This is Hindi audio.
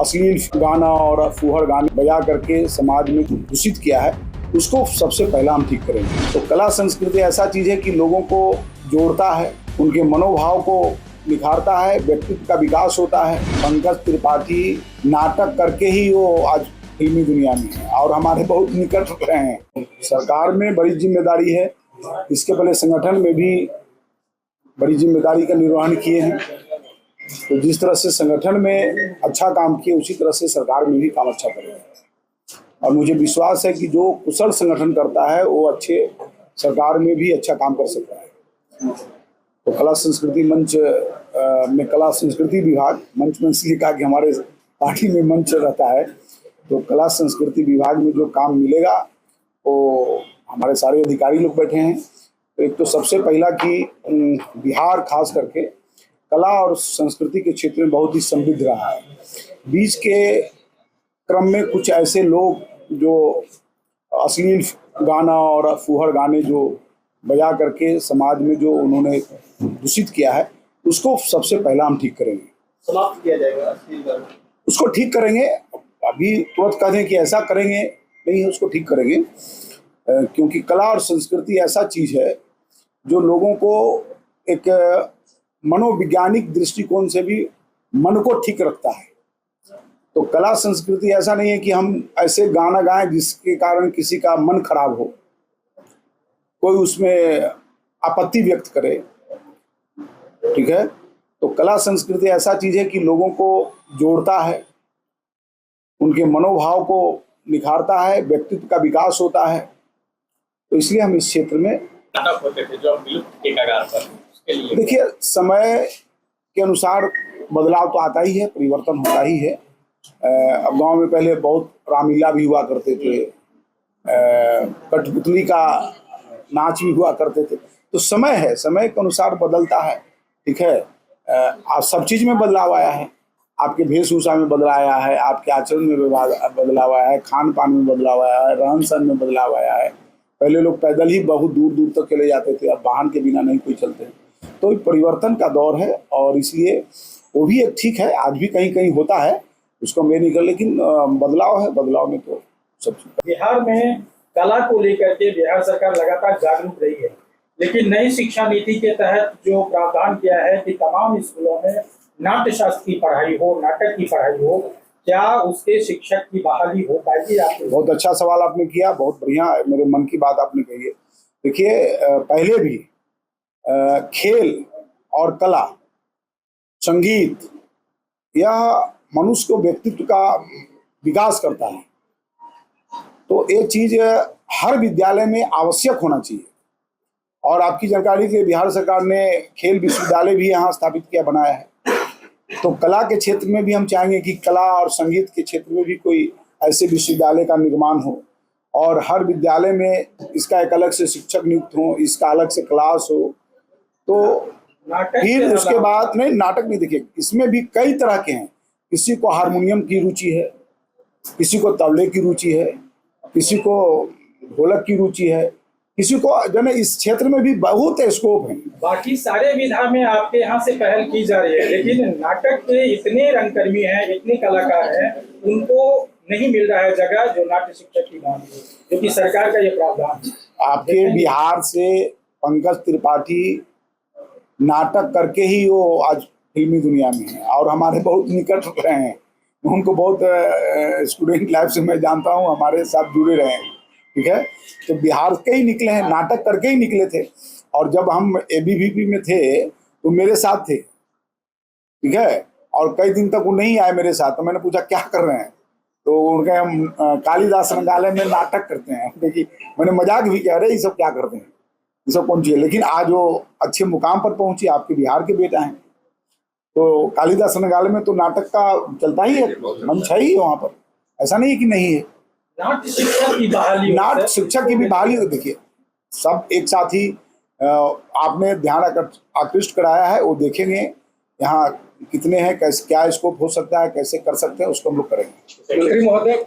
अश्लील गाना और फूहड़ गाने बजा करके समाज में दूषित किया है, उसको सबसे पहला हम ठीक करेंगे। तो कला संस्कृति ऐसा चीज है कि लोगों को जोड़ता है, उनके मनोभाव को निखारता है, व्यक्तित्व का विकास होता है। पंकज त्रिपाठी नाटक करके ही वो आज फिल्मी दुनिया में है और हमारे बहुत निकट रहे हैं। सरकार में बड़ी जिम्मेदारी है, इसके पहले संगठन में भी बड़ी जिम्मेदारी का निर्वहन किए हैं। तो जिस तरह से संगठन में अच्छा काम किए, उसी तरह से सरकार में भी काम अच्छा करेंगे और मुझे विश्वास है कि जो कुशल संगठन करता है वो अच्छे सरकार में भी अच्छा काम कर सकता है। तो कला संस्कृति मंच में कला संस्कृति विभाग मंच में इसलिए कहा कि हमारे पार्टी में मंच रहता है, तो कला संस्कृति विभाग में जो काम मिलेगा वो हमारे सारे अधिकारी लोग बैठे हैं। तो एक तो सबसे पहला कि बिहार खास करके कला और संस्कृति के क्षेत्र में बहुत ही समृद्ध रहा है। बीच के क्रम में कुछ ऐसे लोग जो अश्लील गाना और फूहड़ गाने जो बजा करके समाज में जो उन्होंने दूषित किया है, उसको सबसे पहला हम ठीक करेंगे, समाप्त किया जाएगा अश्लील गाना, उसको ठीक करेंगे। अभी तुरंत कह दें कि ऐसा करेंगे नहीं, उसको ठीक करेंगे क्योंकि कला और संस्कृति ऐसा चीज है जो लोगों को एक मनोवैज्ञानिक दृष्टिकोण से भी मन को ठीक रखता है। तो कला संस्कृति ऐसा नहीं है कि हम ऐसे गाना गाएं जिसके कारण किसी का मन खराब हो, कोई उसमें आपत्ति व्यक्त करे, ठीक है। तो कला संस्कृति ऐसा चीज है कि लोगों को जोड़ता है, उनके मनोभाव को निखारता है, व्यक्तित्व का विकास होता है। तो इसलिए हम इस क्षेत्र में नाटक होते थे जो विलुप्त के कगार पर, उसके लिए देखिए समय के अनुसार बदलाव तो आता ही है, परिवर्तन होता ही है। अब गांव में पहले बहुत रामलीला भी हुआ करते थे, कठपुतली का नाच भी हुआ करते थे। तो समय है, समय के अनुसार बदलता है, ठीक है। आप सब चीज में बदलाव आया है, आपके वेशभूषा में बदलाव आया है, आपके आचरण में बदलाव आया है, खान पान में बदलाव आया है, रहन सहन में बदलाव आया है। पहले लोग पैदल ही बहुत दूर दूर तक चले जाते थे, अब वाहन के बिना नहीं कोई चलते। तो परिवर्तन का दौर है और इसलिए वो भी एक ठीक है, आज भी कहीं कहीं होता है, उसको मैं नहीं कर, लेकिन बदलाव है, बदलाव में तो सब बिहार में कला को लेकर के बिहार सरकार लगातार जागरूक रही है, लेकिन नई शिक्षा नीति के तहत जो प्रावधान किया है कि तमाम स्कूलों में नाट्य शास्त्र की पढ़ाई हो, नाटक की पढ़ाई हो, क्या उसके शिक्षक की बहाली हो पाएगी? आपको बहुत अच्छा सवाल आपने किया, बहुत बढ़िया मेरे मन की बात आपने कही है। देखिए पहले भी खेल और कला, संगीत, यह मनुष्य को व्यक्तित्व का विकास करता है। तो ये चीज हर विद्यालय में आवश्यक होना चाहिए। और आपकी जानकारी के लिए बिहार सरकार ने खेल विश्वविद्यालय भी यहाँ स्थापित किया, बनाया है। तो कला के क्षेत्र में भी हम चाहेंगे कि कला और संगीत के क्षेत्र में भी कोई ऐसे विश्वविद्यालय का निर्माण हो और हर विद्यालय में इसका एक अलग से शिक्षक नियुक्त हो, इसका अलग से क्लास हो। तो फिर उसके बाद नहीं, नाटक भी देखिए, इसमें भी कई तरह के हैं। किसी को हारमोनियम की रुचि है, किसी को तबले की रुचि है, किसी को ढोलक की रुचि है, किसी को जो है इस क्षेत्र में भी बहुत स्कोप है। बाकी सारे विधा में आपके यहाँ से पहल की जा रही है, लेकिन नाटक के इतने रंगकर्मी हैं, इतने कलाकार हैं, उनको नहीं मिल रहा है जगह जो नाट्य शिक्षक की मांग है, क्योंकि सरकार का ये प्रावधान है। आपके बिहार से पंकज त्रिपाठी नाटक करके ही वो आज फिल्मी दुनिया में है और हमारे बहुत निकट रहे हैं। उनको बहुत स्टूडेंट लाइफ से मैं जानता हूँ, हमारे साथ जुड़े रहे हैं, ठीक है। तो बिहार के ही निकले हैं, नाटक करके ही निकले थे। और जब हम एबीवीपी में थे तो मेरे साथ थे, ठीक है, और कई दिन तक वो नहीं आए मेरे साथ। तो मैंने पूछा क्या कर रहे हैं, तो उनके हम कालिदास संग्रहालय में नाटक करते हैं। देखिए मैंने मजाक भी किया, अरे ये सब क्या करते हैं, ये सब कौन चीज है। लेकिन आज वो अच्छे मुकाम पर पहुंची, आपके बिहार के बेटा हैं। तो कालिदास संग्रहालय में तो नाटक का चलता ही है, मंच है ही वहाँ पर, ऐसा नहीं है कि नहीं है। नाट्य शिक्षक की बहाली, नाट्य शिक्षक की भी बहाली, देखिए सब एक साथ ही आपने ध्यान आकृष्ट कराया है, वो देखेंगे यहाँ कितने हैं, कैसे क्या स्कोप हो सकता है, कैसे कर सकते हैं, उसको हम लोग करेंगे। मंत्री महोदय